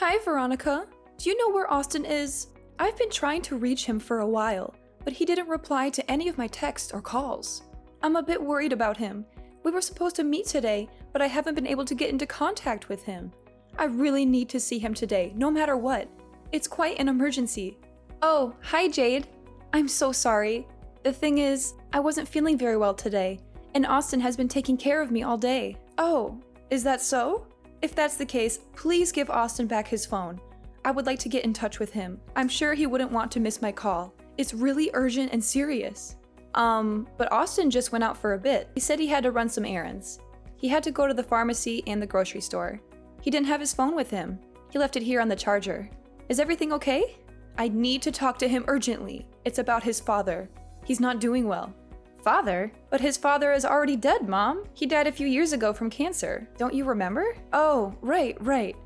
Hi, Veronica. Do you know where Austin is? I've been trying to reach him for a while, but he didn't reply to any of my texts or calls. I'm a bit worried about him. We were supposed to meet today, but I haven't been able to get into contact with him. I really need to see him today, no matter what. It's quite an emergency. Oh, hi, Jade. I'm so sorry. The thing is, I wasn't feeling very well today, and Austin has been taking care of me all day. Oh, is that so? If that's the case, please give Austin back his phone. I would like to get in touch with him. I'm sure he wouldn't want to miss my call. It's really urgent and serious. But Austin just went out for a bit. He said he had to run some errands. He had to go to the pharmacy and the grocery store. He didn't have his phone with him. He left it here on the charger. Is everything okay? I need to talk to him urgently. It's about his father. He's not doing well. Father? But his father is already dead, Mom. He died a few years ago from cancer. Don't you remember? Oh, right.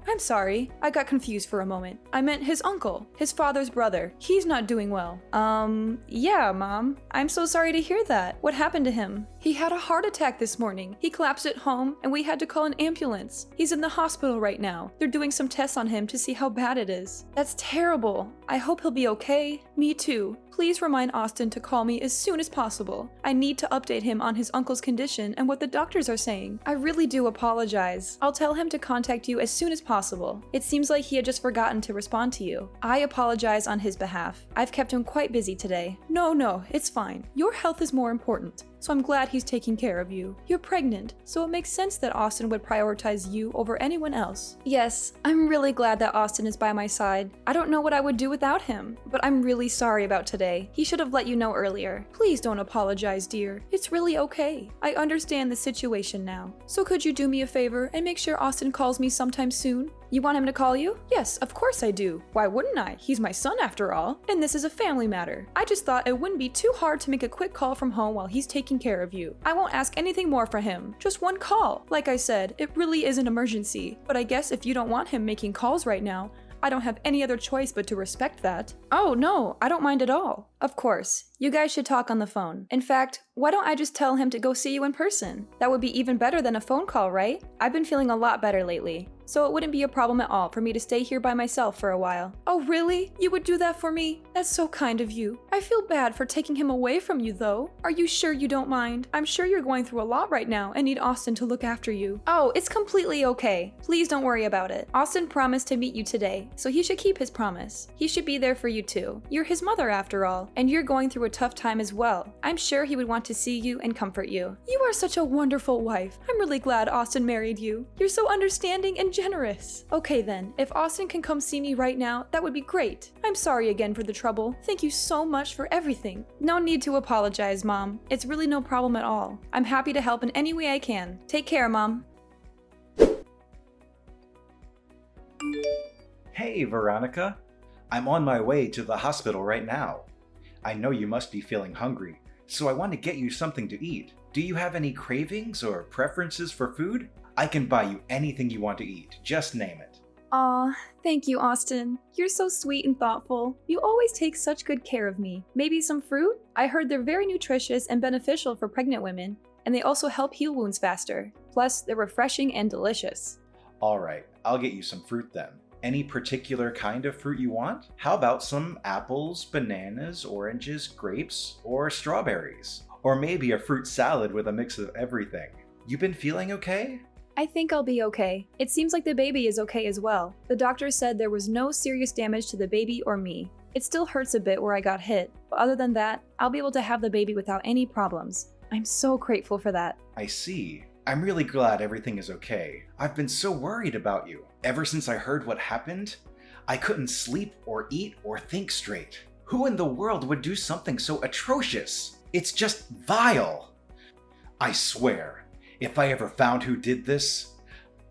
I'm sorry. I got confused for a moment. I meant his uncle, his father's brother. He's not doing well. Yeah, Mom. I'm so sorry to hear that. What happened to him? He had a heart attack this morning. He collapsed at home, and we had to call an ambulance. He's in the hospital right now. They're doing some tests on him to see how bad it is. That's terrible. I hope he'll be okay. Me too. Please remind Austin to call me as soon as possible. I need to update him on his uncle's condition and what the doctors are saying. I really do apologize. I'll tell him to contact you as soon as possible. It seems like he had just forgotten to respond to you. I apologize on his behalf. I've kept him quite busy today. No, it's fine. Your health is more important. So I'm glad he's taking care of you. You're pregnant, so it makes sense that Austin would prioritize you over anyone else. Yes, I'm really glad that Austin is by my side. I don't know what I would do without him, but I'm really sorry about today. He should have let you know earlier. Please don't apologize, dear. It's really okay. I understand the situation now. So could you do me a favor and make sure Austin calls me sometime soon? You want him to call you? Yes, of course I do. Why wouldn't I? He's my son after all. And this is a family matter. I just thought it wouldn't be too hard to make a quick call from home while he's taking care of you. I won't ask anything more for him. Just one call. Like I said, it really is an emergency. But I guess if you don't want him making calls right now, I don't have any other choice but to respect that. Oh no, I don't mind at all. Of course, you guys should talk on the phone. In fact, why don't I just tell him to go see you in person? That would be even better than a phone call, right? I've been feeling a lot better lately, so it wouldn't be a problem at all for me to stay here by myself for a while. Oh really? You would do that for me? That's so kind of you. I feel bad for taking him away from you though. Are you sure you don't mind? I'm sure you're going through a lot right now and need Austin to look after you. Oh, it's completely okay. Please don't worry about it. Austin promised to meet you today, so he should keep his promise. He should be there for you too. You're his mother after all, and you're going through a tough time as well. I'm sure he would want to see you and comfort you. You are such a wonderful wife. I'm really glad Austin married you. You're so understanding and generous. Okay then, if Austin can come see me right now, that would be great. I'm sorry again for the trouble. Thank you so much for everything. No need to apologize, Mom. It's really no problem at all. I'm happy to help in any way I can. Take care, Mom. Hey, Veronica. I'm on my way to the hospital right now. I know you must be feeling hungry, so I want to get you something to eat. Do you have any cravings or preferences for food? I can buy you anything you want to eat, just name it. Aw, thank you, Austin. You're so sweet and thoughtful. You always take such good care of me. Maybe some fruit? I heard they're very nutritious and beneficial for pregnant women, and they also help heal wounds faster. Plus, they're refreshing and delicious. Alright, I'll get you some fruit then. Any particular kind of fruit you want? How about some apples, bananas, oranges, grapes, or strawberries? Or maybe a fruit salad with a mix of everything. You been feeling okay? I think I'll be okay. It seems like the baby is okay as well. The doctor said there was no serious damage to the baby or me. It still hurts a bit where I got hit, but other than that, I'll be able to have the baby without any problems. I'm so grateful for that. I see. I'm really glad everything is okay. I've been so worried about you. Ever since I heard what happened, I couldn't sleep or eat or think straight. Who in the world would do something so atrocious? It's just vile. I swear, if I ever found who did this,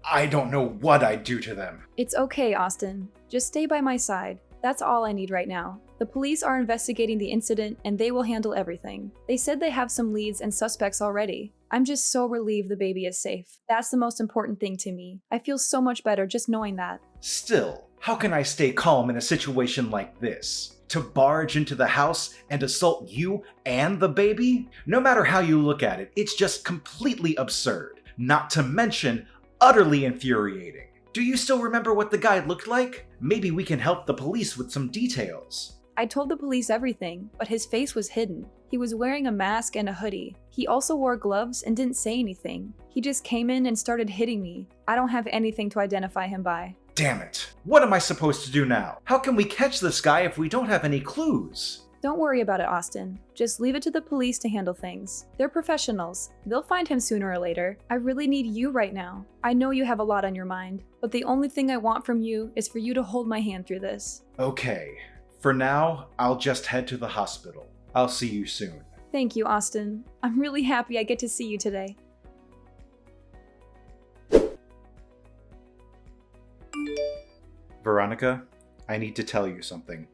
I don't know what I'd do to them. It's okay, Austin. Just stay by my side. That's all I need right now. The police are investigating the incident and they will handle everything. They said they have some leads and suspects already. I'm just so relieved the baby is safe. That's the most important thing to me. I feel so much better just knowing that. Still, how can I stay calm in a situation like this? To barge into the house and assault you and the baby? No matter how you look at it, it's just completely absurd. Not to mention, utterly infuriating. Do you still remember what the guy looked like? Maybe we can help the police with some details. I told the police everything, but his face was hidden. He was wearing a mask and a hoodie. He also wore gloves and didn't say anything. He just came in and started hitting me. I don't have anything to identify him by. Damn it. What am I supposed to do now? How can we catch this guy if we don't have any clues? Don't worry about it, Austin. Just leave it to the police to handle things. They're professionals. They'll find him sooner or later. I really need you right now. I know you have a lot on your mind, but the only thing I want from you is for you to hold my hand through this. Okay. For now, I'll just head to the hospital. I'll see you soon. Thank you, Austin. I'm really happy I get to see you today. Veronica, I need to tell you something.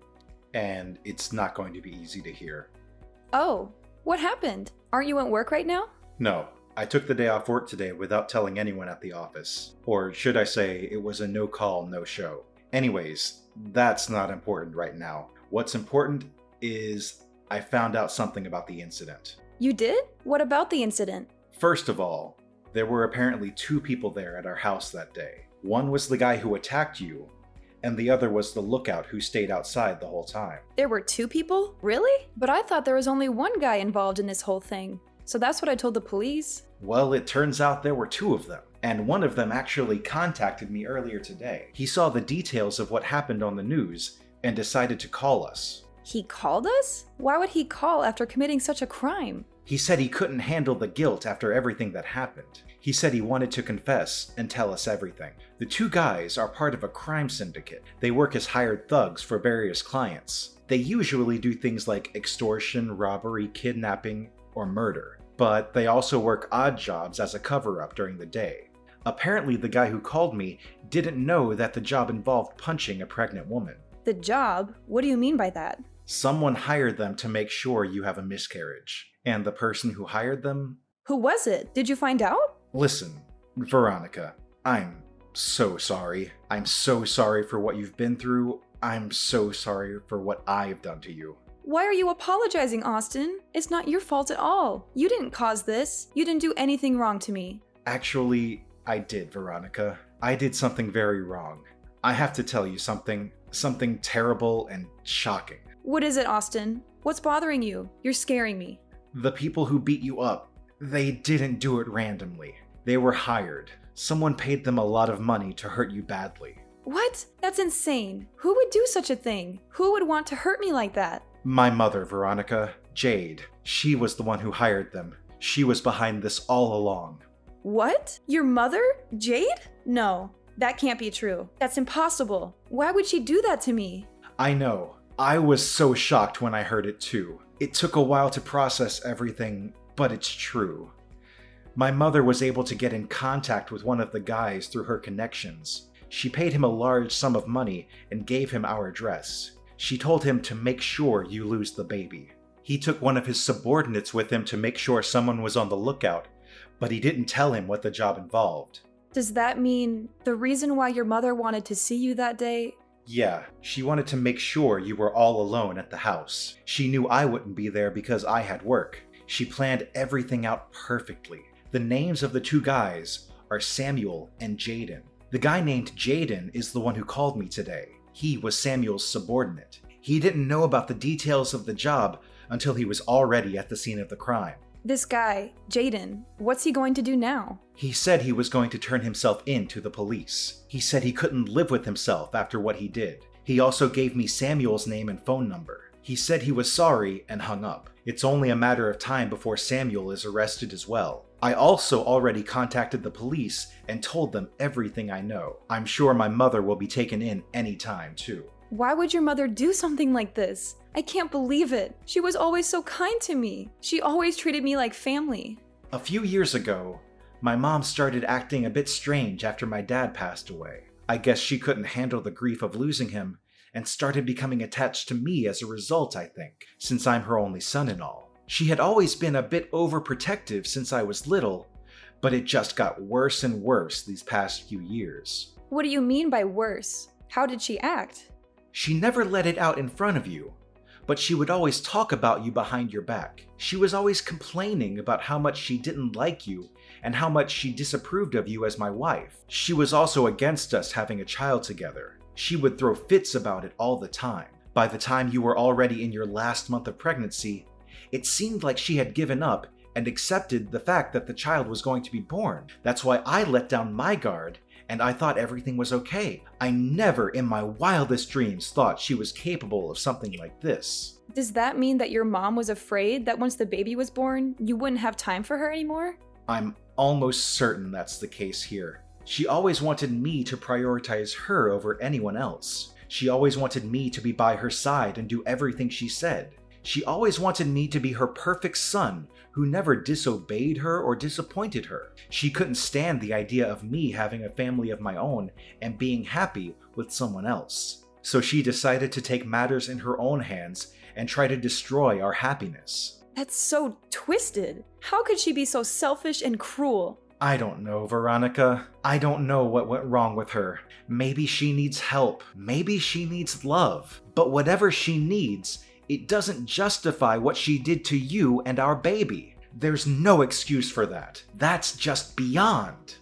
And it's not going to be easy to hear. Oh, what happened? Aren't you at work right now? No, I took the day off work today without telling anyone at the office. Or should I say, it was a no-call, no-show. Anyways, that's not important right now. What's important is I found out something about the incident. You did? What about the incident? First of all, there were apparently 2 people there at our house that day. One was the guy who attacked you, and the other was the lookout who stayed outside the whole time. There were 2 people? Really? But I thought there was only one guy involved in this whole thing. So that's what I told the police. Well, it turns out there were 2 of them, and one of them actually contacted me earlier today. He saw the details of what happened on the news and decided to call us. He called us? Why would he call after committing such a crime? He said he couldn't handle the guilt after everything that happened. He said he wanted to confess and tell us everything. The 2 guys are part of a crime syndicate. They work as hired thugs for various clients. They usually do things like extortion, robbery, kidnapping, or murder. But they also work odd jobs as a cover-up during the day. Apparently, the guy who called me didn't know that the job involved punching a pregnant woman. The job? What do you mean by that? Someone hired them to make sure you have a miscarriage. And the person who hired them? Who was it? Did you find out? Listen, Veronica, I'm so sorry. I'm so sorry for what you've been through. I'm so sorry for what I've done to you. Why are you apologizing, Austin? It's not your fault at all. You didn't cause this. You didn't do anything wrong to me. Actually, I did, Veronica. I did something very wrong. I have to tell you something terrible and shocking. What is it, Austin? What's bothering you? You're scaring me. The people who beat you up, they didn't do it randomly. They were hired. Someone paid them a lot of money to hurt you badly. What? That's insane. Who would do such a thing? Who would want to hurt me like that? My mother, Veronica, Jade. She was the one who hired them. She was behind this all along. What? Your mother? Jade? No, that can't be true. That's impossible. Why would she do that to me? I know. I was so shocked when I heard it too. It took a while to process everything, but it's true. My mother was able to get in contact with one of the guys through her connections. She paid him a large sum of money and gave him our address. She told him to make sure you lose the baby. He took one of his subordinates with him to make sure someone was on the lookout, but he didn't tell him what the job involved. Does that mean the reason why your mother wanted to see you that day? Yeah, she wanted to make sure you were all alone at the house. She knew I wouldn't be there because I had work. She planned everything out perfectly. The names of the 2 guys are Samuel and Jaden. The guy named Jaden is the one who called me today. He was Samuel's subordinate. He didn't know about the details of the job until he was already at the scene of the crime. This guy, Jaden, what's he going to do now? He said he was going to turn himself in to the police. He said he couldn't live with himself after what he did. He also gave me Samuel's name and phone number. He said he was sorry and hung up. It's only a matter of time before Samuel is arrested as well. I also already contacted the police and told them everything I know. I'm sure my mother will be taken in any time too. Why would your mother do something like this? I can't believe it. She was always so kind to me. She always treated me like family. A few years ago, my mom started acting a bit strange after my dad passed away. I guess she couldn't handle the grief of losing him and started becoming attached to me as a result, I think, since I'm her only son and all. She had always been a bit overprotective since I was little, but it just got worse and worse these past few years. What do you mean by worse? How did she act? She never let it out in front of you, but she would always talk about you behind your back. She was always complaining about how much she didn't like you and how much she disapproved of you as my wife. She was also against us having a child together. She would throw fits about it all the time. By the time you were already in your last month of pregnancy, it seemed like she had given up and accepted the fact that the child was going to be born. That's why I let down my guard and I thought everything was okay. I never in my wildest dreams thought she was capable of something like this. Does that mean that your mom was afraid that once the baby was born, you wouldn't have time for her anymore? I'm almost certain that's the case here. She always wanted me to prioritize her over anyone else. She always wanted me to be by her side and do everything she said. She always wanted me to be her perfect son who never disobeyed her or disappointed her. She couldn't stand the idea of me having a family of my own and being happy with someone else. So she decided to take matters in her own hands and try to destroy our happiness. That's so twisted. How could she be so selfish and cruel? I don't know, Veronica. I don't know what went wrong with her. Maybe she needs help. Maybe she needs love. But whatever she needs, it doesn't justify what she did to you and our baby. There's no excuse for that. That's just beyond.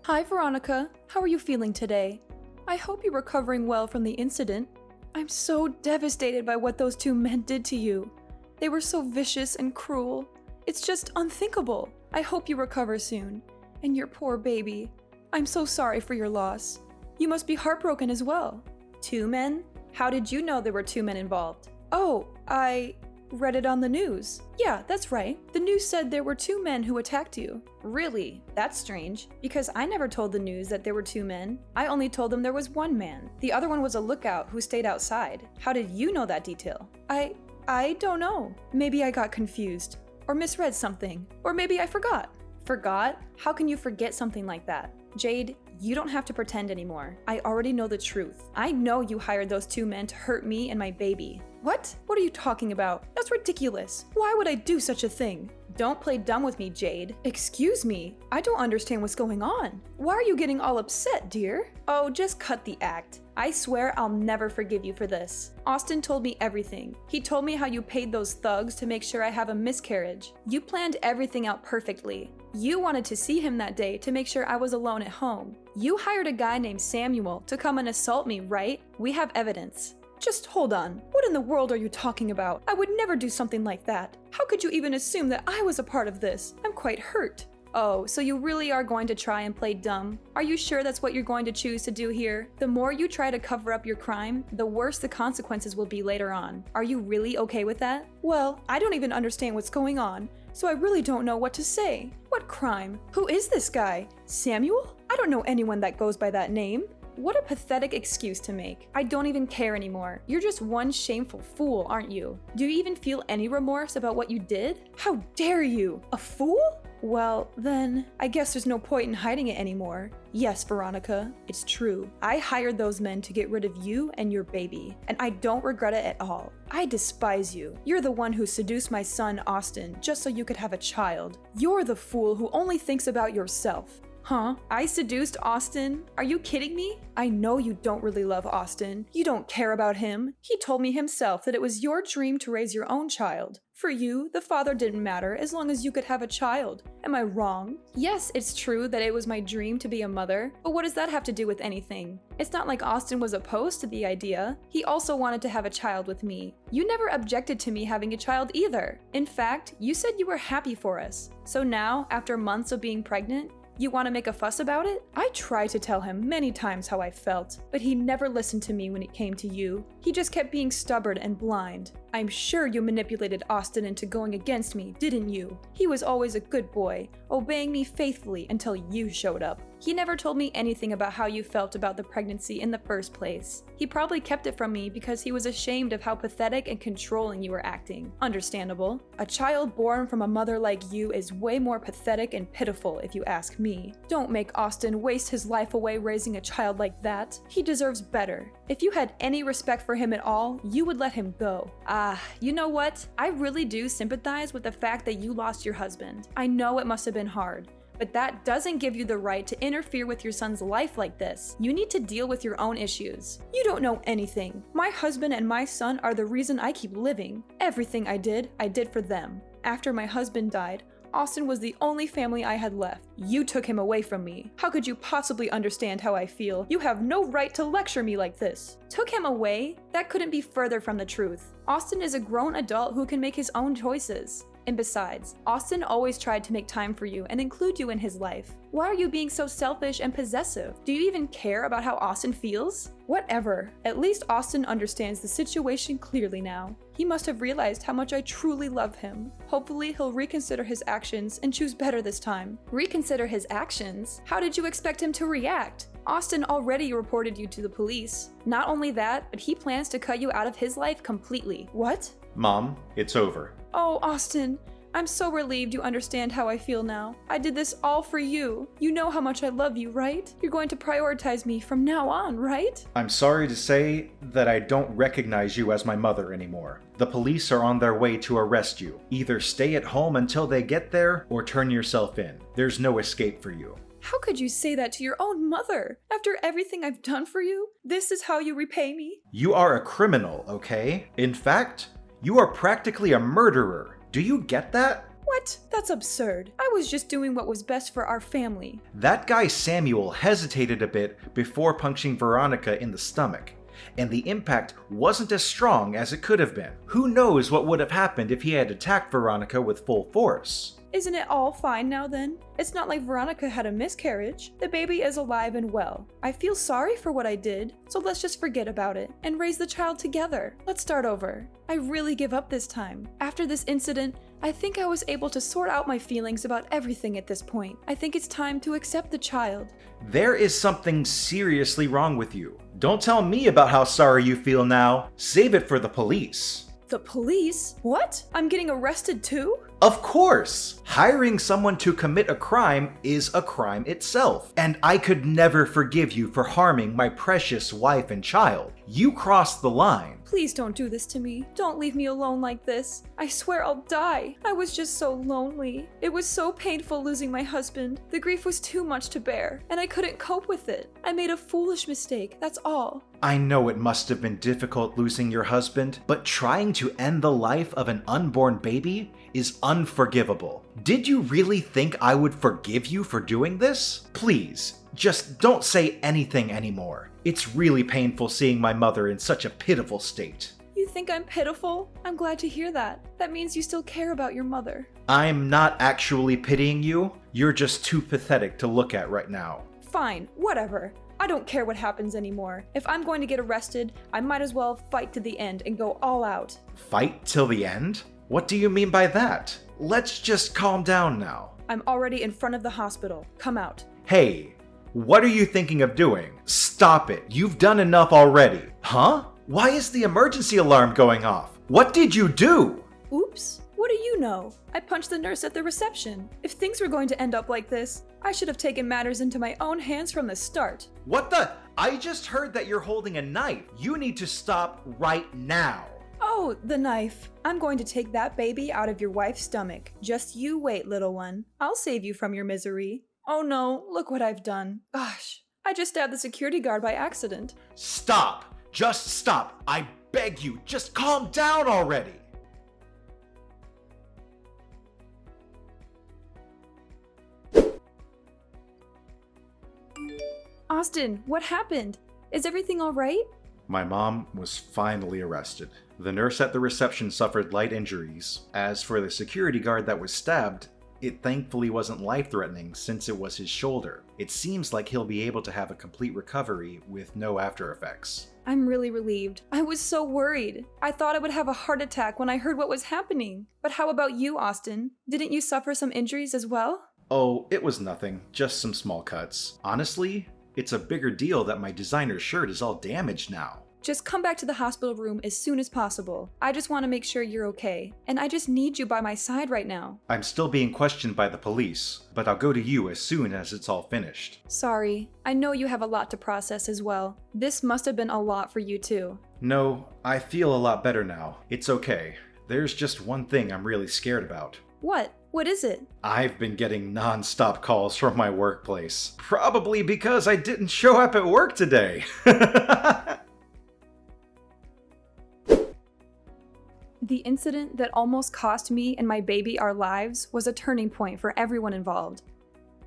Hi, Veronica. How are you feeling today? I hope you're recovering well from the incident. I'm so devastated by what those two men did to you. They were so vicious and cruel. It's just unthinkable. I hope you recover soon. And your poor baby. I'm so sorry for your loss. You must be heartbroken as well. 2 men? How did you know there were 2 men involved? Oh, I read it on the news. Yeah, that's right. The news said there were 2 men who attacked you. Really? That's strange, because I never told the news that there were 2 men. I only told them there was 1 man. The other one was a lookout who stayed outside. How did you know that detail? I don't know. Maybe I got confused, or misread something, or maybe I forgot. Forgot? How can you forget something like that? Jade, you don't have to pretend anymore. I already know the truth. I know you hired those 2 men to hurt me and my baby. What? What are you talking about? That's ridiculous. Why would I do such a thing? Don't play dumb with me, Jade. Excuse me. I don't understand what's going on. Why are you getting all upset, dear? Oh, just cut the act. I swear I'll never forgive you for this. Austin told me everything. He told me how you paid those thugs to make sure I have a miscarriage. You planned everything out perfectly. You wanted to see him that day to make sure I was alone at home. You hired a guy named Samuel to come and assault me, right? We have evidence. Just hold on. What in the world are you talking about? I would never do something like that. How could you even assume that I was a part of this? I'm quite hurt. Oh, so you really are going to try and play dumb? Are you sure that's what you're going to choose to do here? The more you try to cover up your crime, the worse the consequences will be later on. Are you really okay with that? Well, I don't even understand what's going on, so I really don't know what to say. What crime? Who is this guy? Samuel? I don't know anyone that goes by that name. What a pathetic excuse to make. I don't even care anymore. You're just one shameful fool, aren't you? Do you even feel any remorse about what you did? How dare you? A fool? Well, then, I guess there's no point in hiding it anymore. Yes, Veronica, it's true. I hired those men to get rid of you and your baby, and I don't regret it at all. I despise you. You're the one who seduced my son, Austin, just so you could have a child. You're the fool who only thinks about yourself. Huh? I seduced Austin? Are you kidding me? I know you don't really love Austin. You don't care about him. He told me himself that it was your dream to raise your own child. For you, the father didn't matter as long as you could have a child. Am I wrong? Yes, it's true that it was my dream to be a mother, but what does that have to do with anything? It's not like Austin was opposed to the idea. He also wanted to have a child with me. You never objected to me having a child either. In fact, you said you were happy for us. So now, after months of being pregnant, you want to make a fuss about it? I tried to tell him many times how I felt, but he never listened to me when it came to you. He just kept being stubborn and blind. I'm sure you manipulated Austin into going against me, didn't you? He was always a good boy, obeying me faithfully until you showed up. He never told me anything about how you felt about the pregnancy in the first place. He probably kept it from me because he was ashamed of how pathetic and controlling you were acting. Understandable. A child born from a mother like you is way more pathetic and pitiful if you ask me. Don't make Austin waste his life away raising a child like that. He deserves better. If you had any respect for him at all, you would let him go. You know what? I really do sympathize with the fact that you lost your husband. I know it must have been hard. But that doesn't give you the right to interfere with your son's life like this. You need to deal with your own issues. You don't know anything. My husband and my son are the reason I keep living. Everything I did for them. After my husband died, Austin was the only family I had left. You took him away from me. How could you possibly understand how I feel? You have no right to lecture me like this. Took him away? That couldn't be further from the truth. Austin is a grown adult who can make his own choices. And besides, Austin always tried to make time for you and include you in his life. Why are you being so selfish and possessive? Do you even care about how Austin feels? Whatever. At least Austin understands the situation clearly now. He must have realized how much I truly love him. Hopefully, he'll reconsider his actions and choose better this time. Reconsider his actions? How did you expect him to react? Austin already reported you to the police. Not only that, but he plans to cut you out of his life completely. What? Mom, it's over. Oh, Austin, I'm so relieved you understand how I feel now. I did this all for you. You know how much I love you, right? You're going to prioritize me from now on, right? I'm sorry to say that I don't recognize you as my mother anymore. The police are on their way to arrest you. Either stay at home until they get there, or turn yourself in. There's no escape for you. How could you say that to your own mother? After everything I've done for you, this is how you repay me? You are a criminal, okay? In fact, you are practically a murderer. Do you get that? What? That's absurd. I was just doing what was best for our family. That guy Samuel hesitated a bit before punching Veronica in the stomach, and the impact wasn't as strong as it could have been. Who knows what would have happened if he had attacked Veronica with full force? Isn't it all fine now then? It's not like Veronica had a miscarriage. The baby is alive and well. I feel sorry for what I did, so let's just forget about it and raise the child together. Let's start over. I really give up this time. After this incident, I think I was able to sort out my feelings about everything at this point. I think it's time to accept the child. There is something seriously wrong with you. Don't tell me about how sorry you feel now. Save it for the police. The police? What? I'm getting arrested too? Of course! Hiring someone to commit a crime is a crime itself. And I could never forgive you for harming my precious wife and child. You crossed the line. Please don't do this to me. Don't leave me alone like this. I swear I'll die. I was just so lonely. It was so painful losing my husband. The grief was too much to bear, and I couldn't cope with it. I made a foolish mistake, that's all. I know it must have been difficult losing your husband, but trying to end the life of an unborn baby is unforgivable. Did you really think I would forgive you for doing this? Please, just don't say anything anymore. It's really painful seeing my mother in such a pitiful state. You think I'm pitiful? I'm glad to hear that. That means you still care about your mother. I'm not actually pitying you. You're just too pathetic to look at right now. Fine, whatever. I don't care what happens anymore. If I'm going to get arrested, I might as well fight to the end and go all out. Fight till the end? What do you mean by that? Let's just calm down now. I'm already in front of the hospital. Come out. Hey, what are you thinking of doing? Stop it. You've done enough already. Huh? Why is the emergency alarm going off? What did you do? Oops. What do you know? I punched the nurse at the reception. If things were going to end up like this, I should have taken matters into my own hands from the start. What the? I just heard that you're holding a knife. You need to stop right now. Oh, the knife. I'm going to take that baby out of your wife's stomach. Just you wait, little one. I'll save you from your misery. Oh no, look what I've done. Gosh, I just stabbed the security guard by accident. Stop. Just stop. I beg you, just calm down already. Austin, what happened? Is everything all right? My mom was finally arrested. The nurse at the reception suffered light injuries. As for the security guard that was stabbed, it thankfully wasn't life-threatening since it was his shoulder. It seems like he'll be able to have a complete recovery with no after effects. I'm really relieved. I was so worried. I thought I would have a heart attack when I heard what was happening. But how about you, Austin? Didn't you suffer some injuries as well? Oh, it was nothing. Just some small cuts. Honestly, it's a bigger deal that my designer shirt is all damaged now. Just come back to the hospital room as soon as possible. I just want to make sure you're okay. And I just need you by my side right now. I'm still being questioned by the police, but I'll go to you as soon as it's all finished. Sorry. I know you have a lot to process as well. This must have been a lot for you too. No, I feel a lot better now. It's okay. There's just one thing I'm really scared about. What? What is it? I've been getting non-stop calls from my workplace. Probably because I didn't show up at work today. The incident that almost cost me and my baby our lives was a turning point for everyone involved.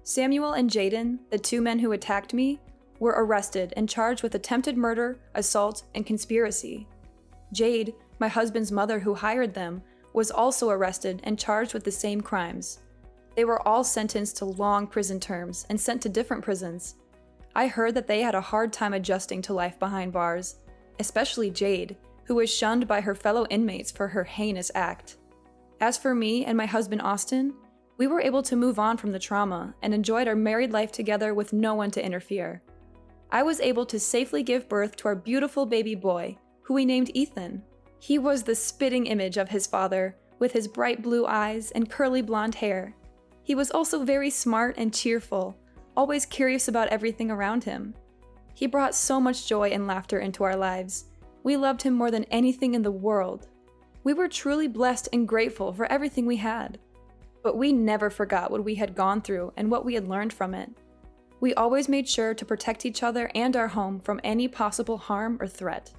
Samuel and Jaden, the two men who attacked me, were arrested and charged with attempted murder, assault, and conspiracy. Jade, my husband's mother who hired them, was also arrested and charged with the same crimes. They were all sentenced to long prison terms and sent to different prisons. I heard that they had a hard time adjusting to life behind bars, especially Jade, who was shunned by her fellow inmates for her heinous act. As for me and my husband Austin, we were able to move on from the trauma and enjoyed our married life together with no one to interfere. I was able to safely give birth to our beautiful baby boy, who we named Ethan. He was the spitting image of his father, with his bright blue eyes and curly blonde hair. He was also very smart and cheerful, always curious about everything around him. He brought so much joy and laughter into our lives. We loved him more than anything in the world. We were truly blessed and grateful for everything we had. But we never forgot what we had gone through and what we had learned from it. We always made sure to protect each other and our home from any possible harm or threat.